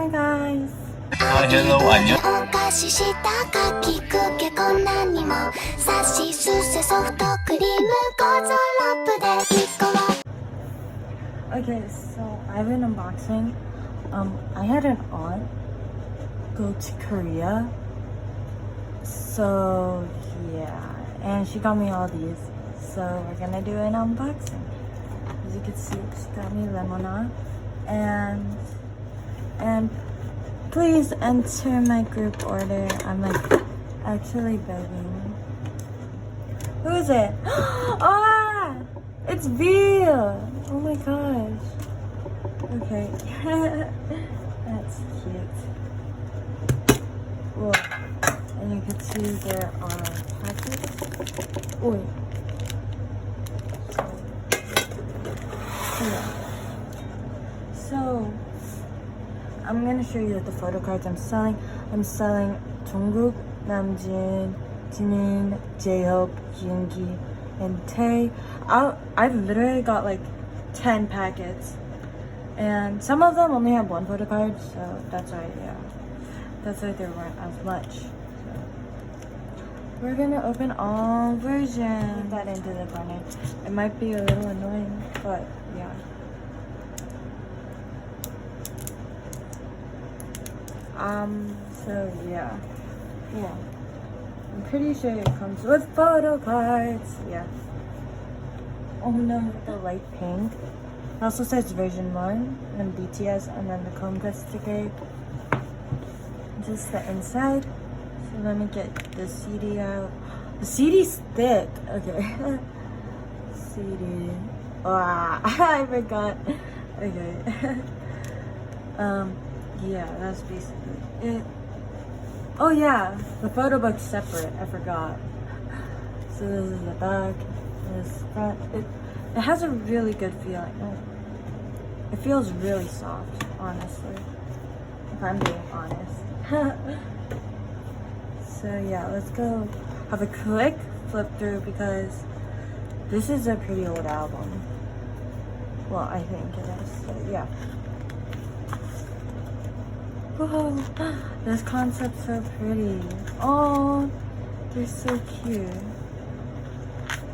Hi guys. Hello, 안녕. お菓子したかきくけこんなにもさしすせソフトクリームゴゾラップで1個は Okay, so I have an unboxing. I had an aunt go to Korea. So yeah, and she got me all these. So we're gonna do an unboxing. As you can see, she got me lemona, and please enter my group order. I'm like actually begging. Who is it? Ah, it's V. Oh my gosh. Okay, that's cute. Whoa. And you can see there are packets. Oh, yeah. So I'm gonna show you the photo cards I'm selling. I'm selling Jungkook, Namjoon, Jimin, J-Hope, Yoongi, and Tae. I've literally got like 10 packets, and some of them only have one photo card, so that's why, yeah, that's why there weren't as much. So we're gonna open all versions. Put that into the corner. It might be a little annoying, but yeah. So yeah. I'm pretty sure it comes with photo cards. Yeah. Oh no, with the light pink. It also says version 1 and BTS, and then the Konga sticker. Just the inside. So let me get the CD out. The CD's thick. Okay. CD. Ah, I forgot. Okay. Yeah, that's basically it. Oh yeah, the photo book's separate. I forgot. So this is the back. This front. It has a really good feeling. It feels really soft, honestly. If I'm being honest. So yeah, let's go have a quick flip through because this is a pretty old album. Well, I think it is. So yeah. Whoa, this concept's so pretty. Oh, they're so cute.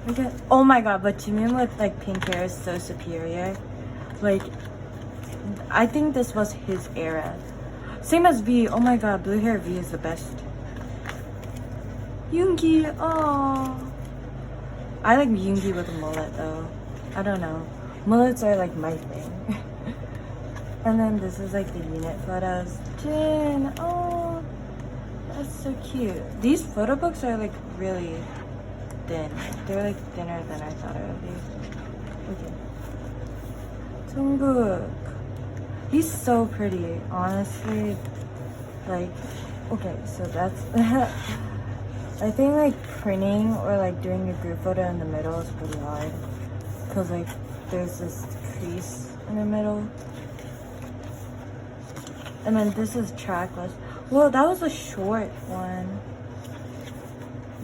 Look at, oh my god, but Jimin with like pink hair is so superior. Like, I think this was his era. Same as V. Oh my god, blue hair V is the best. Yoongi, oh. I like Yoongi with a mullet though. I don't know. Mullets are like my thing. And then this is like the unit photos. Jin, oh, that's so cute. These photo books are like really thin. They're like thinner than I thought it would be. Okay. Jungkook. He's so pretty, honestly. Like, okay, so that's I think like printing or like doing a group photo in the middle is pretty hard. Cause like there's this crease in the middle. And then this is trackless. Well, that was a short one.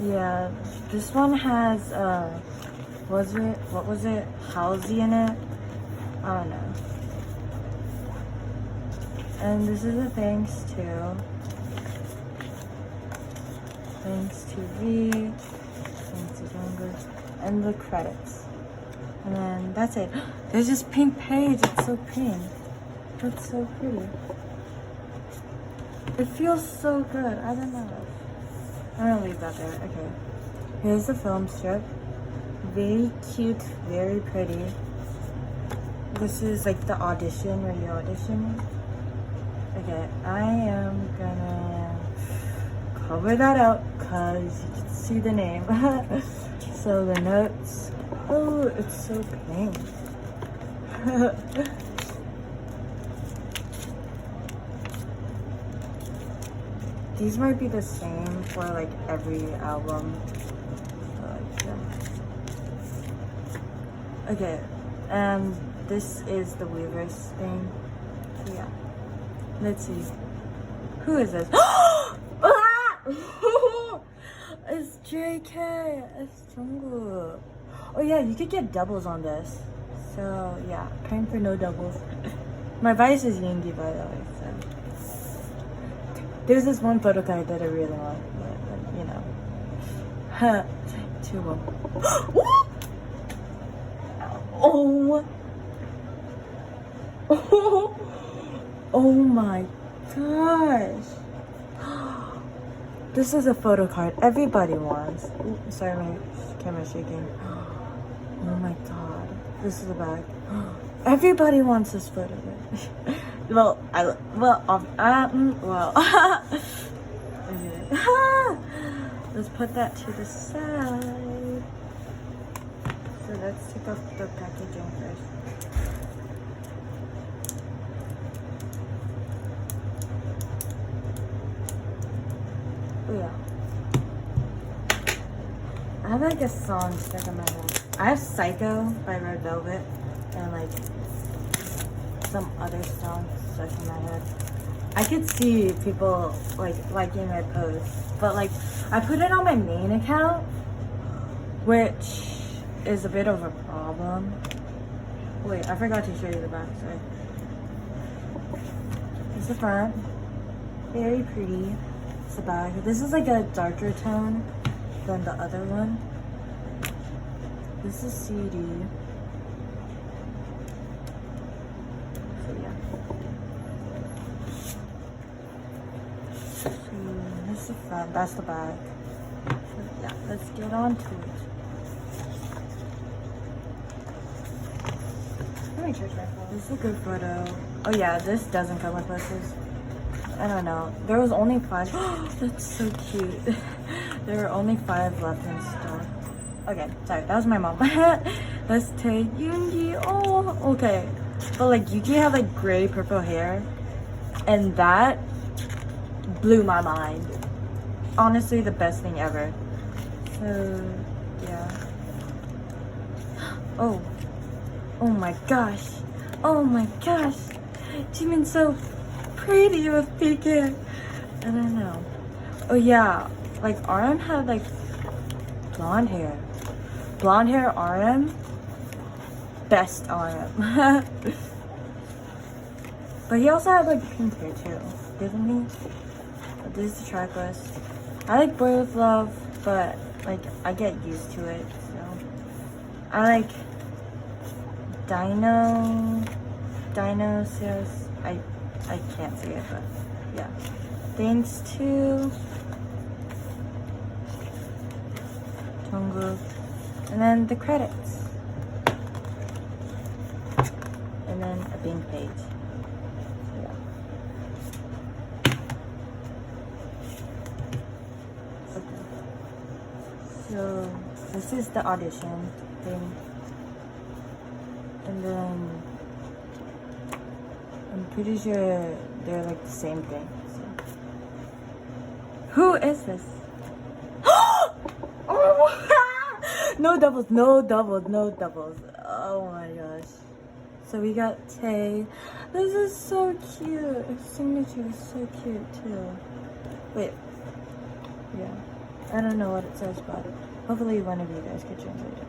Yeah, this one has what was it? Halsey in it? I don't know. And this is a thanks to. Thanks to V. Thanks to Jungkook. And the credits. And then that's it. There's this pink page. It's so pink. That's so pretty. It feels so good. I don't know. I'm gonna leave that there. Okay. Here's the film strip. Very cute, very pretty. This is like the audition where you audition. Okay, I am gonna cover that out because you can see the name. So the notes. Oh, it's so pink. These might be the same for like every album. Okay, and this is the Weavers thing. So yeah, let's see. Who is this? It's JK. It's Jungkook. Oh yeah, you could get doubles on this. So yeah, praying for no doubles. My vice is Yoongi, by the way. So There's this one photo card that I really want, but you know. 2 of them. Oh. Oh my gosh. This is a photo card everybody wants. Ooh, sorry, my camera's shaking. Oh my god. This is the back. Everybody wants this photo card. well. Okay. Let's put that to the side. So let's take off the packaging first. Oh yeah. I have like a song stuck in my head. I have Psycho by Red Velvet and like some other songs stuck in my head. I could see people like liking my posts, but like I put it on my main account, which is a bit of a problem. Wait, I forgot to show you the back side. This is the front. Very pretty. It's the back. This is like a darker tone than the other one. This is CD. So yeah. So this is the front. That's the back. So yeah, let's get on to it. Let me check my phone. This is a good photo. Oh yeah, this doesn't come with posters. I don't know. There was only 5. That's so cute. There were only 5 left in stock. Okay, sorry, that was my mom. Let's take Yoongi. Oh, okay. But like Yuki had like gray purple hair, and that blew my mind. Honestly, the best thing ever. So yeah. Oh. Oh my gosh. Oh my gosh. Jimin's so pretty with pink hair. I don't know. Oh yeah. Like RM had like blonde hair. Blonde hair RM. Best RM. But he also had like pink hair too. Didn't he? But this is the track list. I like Boy With Love, but like I get used to it. So I like Dinosaurs. I can't see it, but yeah. Thanks to Jungkook. And then the credits. And then a pink page. Yeah. Okay. So this is the audition thing. And then I'm pretty sure they're like the same thing. So. Who is this? No doubles, no doubles, no doubles. Oh my gosh. So we got Tay. This is so cute. Her signature is so cute too. Wait. Yeah. I don't know what it says, but hopefully one of you guys could translate it.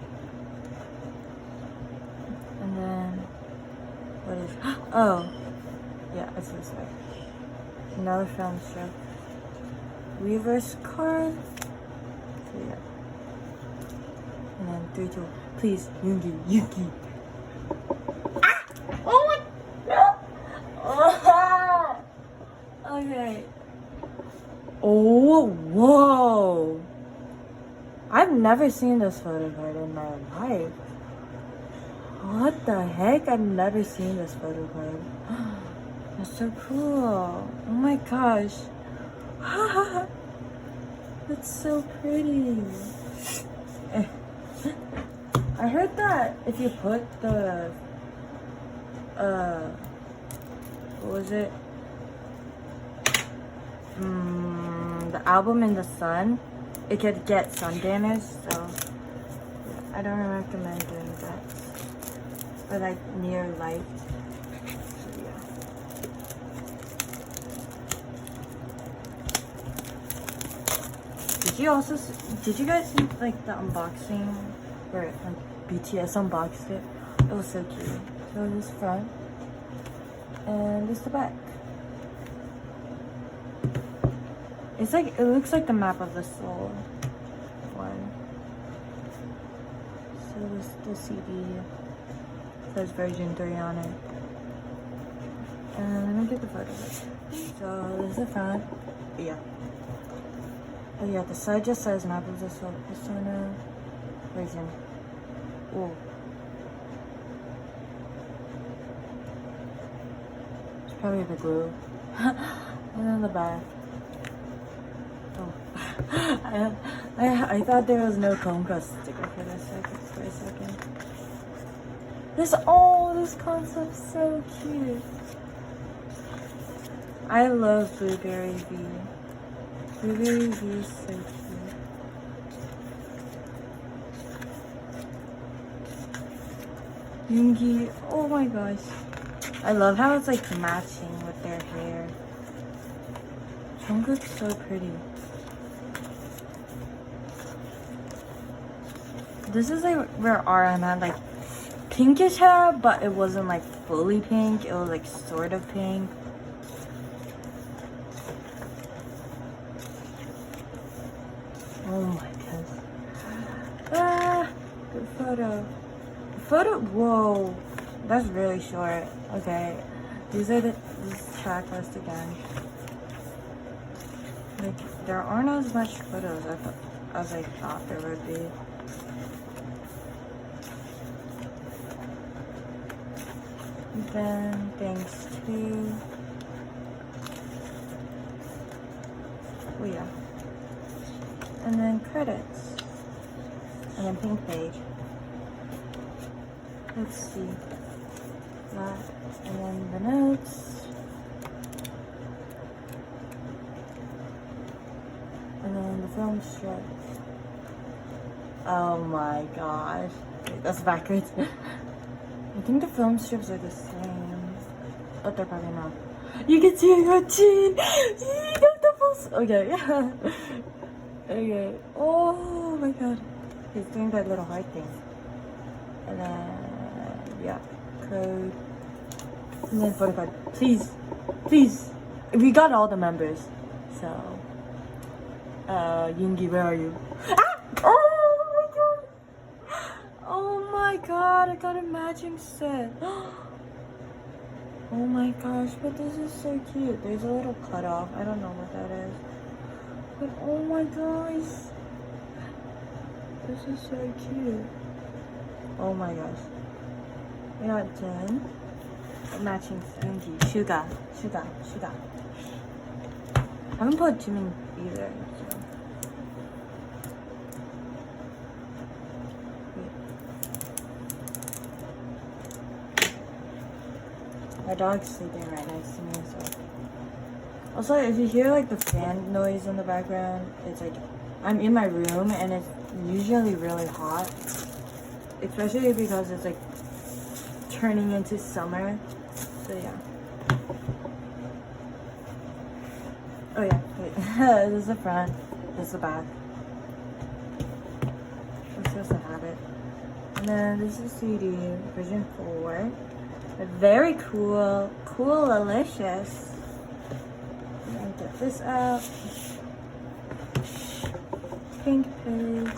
And then, what is, oh, yeah, it's this way. Another film strip. Reverse card. So yeah. And then 3, 2, please, Yuki. Ah! Oh my god! Okay. Oh, whoa! I've never seen this photo card in my life. What the heck? I've never seen this photo card. That's so cool. Oh my gosh. That's so pretty. I heard that if you put the what was it? The album in the sun, it could get sun damage, so I don't recommend doing that. Or like near light. So yeah. Did you guys see like the unboxing where like BTS unboxed it? It was so cute. So this front and this the back. It's like, it looks like the map of the soul one. So this the CD says version 3 on it. And let me get the photo. So this is the front. Yeah. Oh yeah, the side just says map of the soul persona version. Oh. It's probably the glue. And then the back. Oh. I thought there was no Chromecast sticker for a second. This concept's so cute. I love Blueberry V. Blueberry V is so cute. Yoongi, oh my gosh. I love how it's like matching with their hair. Jungkook's so pretty. This is like where RM had like pinkish hair, but it wasn't like fully pink. It was like sort of pink. Oh my goodness. Ah, good photo. Whoa. That's really short. Okay. This track list again. Like, there aren't as much photos as I thought there would be. Then, thanks to... Oh yeah. And then credits. And then pink page. Let's see. That. And then the notes. And then the film strip. Oh my gosh. Wait, that's backwards. I think the film strips are the same. But they're probably not. You can see your chin! Okay. Okay. Oh my god. He's doing that little heart thing. And then, yeah. Code. And then photo card. Please. We got all the members. So. Yoongi, where are you? Ah! Oh my god, I got a matching set. Oh my gosh, but this is so cute. There's a little cutoff. I don't know what that is. But oh my gosh. This is so cute. Oh my gosh. We got Jen. Matching Yoongi. Suga. I haven't put Jimin either. My dog's sleeping right next to me, so. Also, if you hear like the fan noise in the background, it's like I'm in my room and it's usually really hot. Especially because it's like turning into summer. So yeah. Oh yeah, wait. This is the front, this is the back. It's just a habit. And then this is CD, version 4. Very cool, delicious. I'm gonna get this out. Pink page.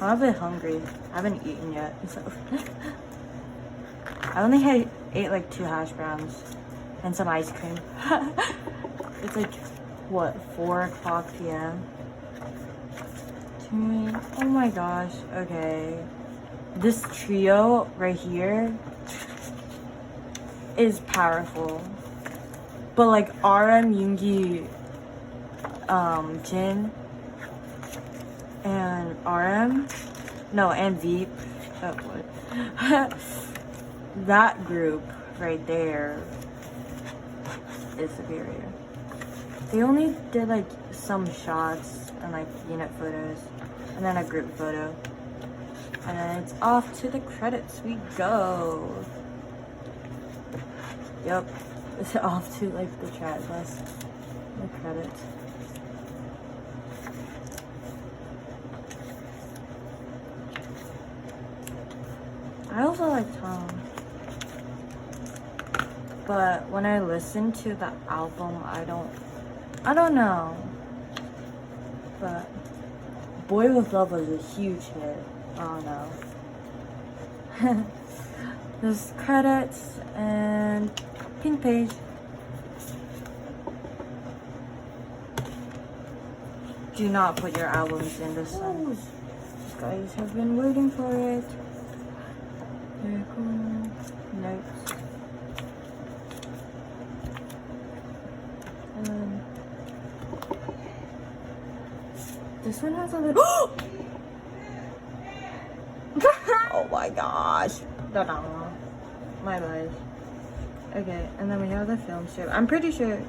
I'm a bit hungry. I haven't eaten yet, so. I only ate like 2 hash browns and some ice cream. It's like, what, 4 o'clock p.m.? Oh my gosh, okay. This trio right here is powerful, but like RM, Yoongi, Jin, and and Veep. Oh, what? That group right there is superior. They only did like some shots and like unit photos, and then a group photo, and then it's off to the credits we go. Yep, it's off to like the chat list, the credits. I also like Tom, but when I listen to the album, I don't know. but Boy with Love was a huge hit. Oh no. There's credits and pink page. Do not put your albums in this one. You guys have been waiting for it. Very cool. Notes. This one has a little. Oh my gosh. My bad. Okay, and then we have the film strip. I'm pretty sure.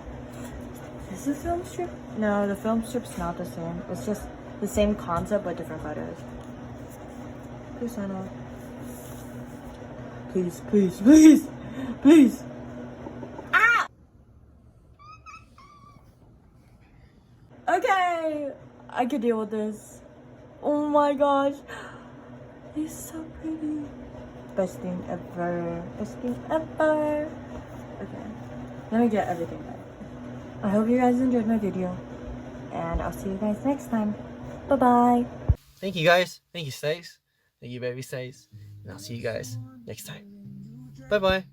Is this a film strip? No, the film strip's not the same. It's just the same concept but different photos. Please sign off. Please, please, please, please. Ah! Okay, I can deal with this. Oh my gosh. He's so pretty. Best thing ever. Best thing ever. Okay, let me get everything back. I hope you guys enjoyed my video. And I'll see you guys next time. Bye-bye. Thank you guys. Thank you, Stace. Thank you, baby Stace. And I'll see you guys next time. Bye bye.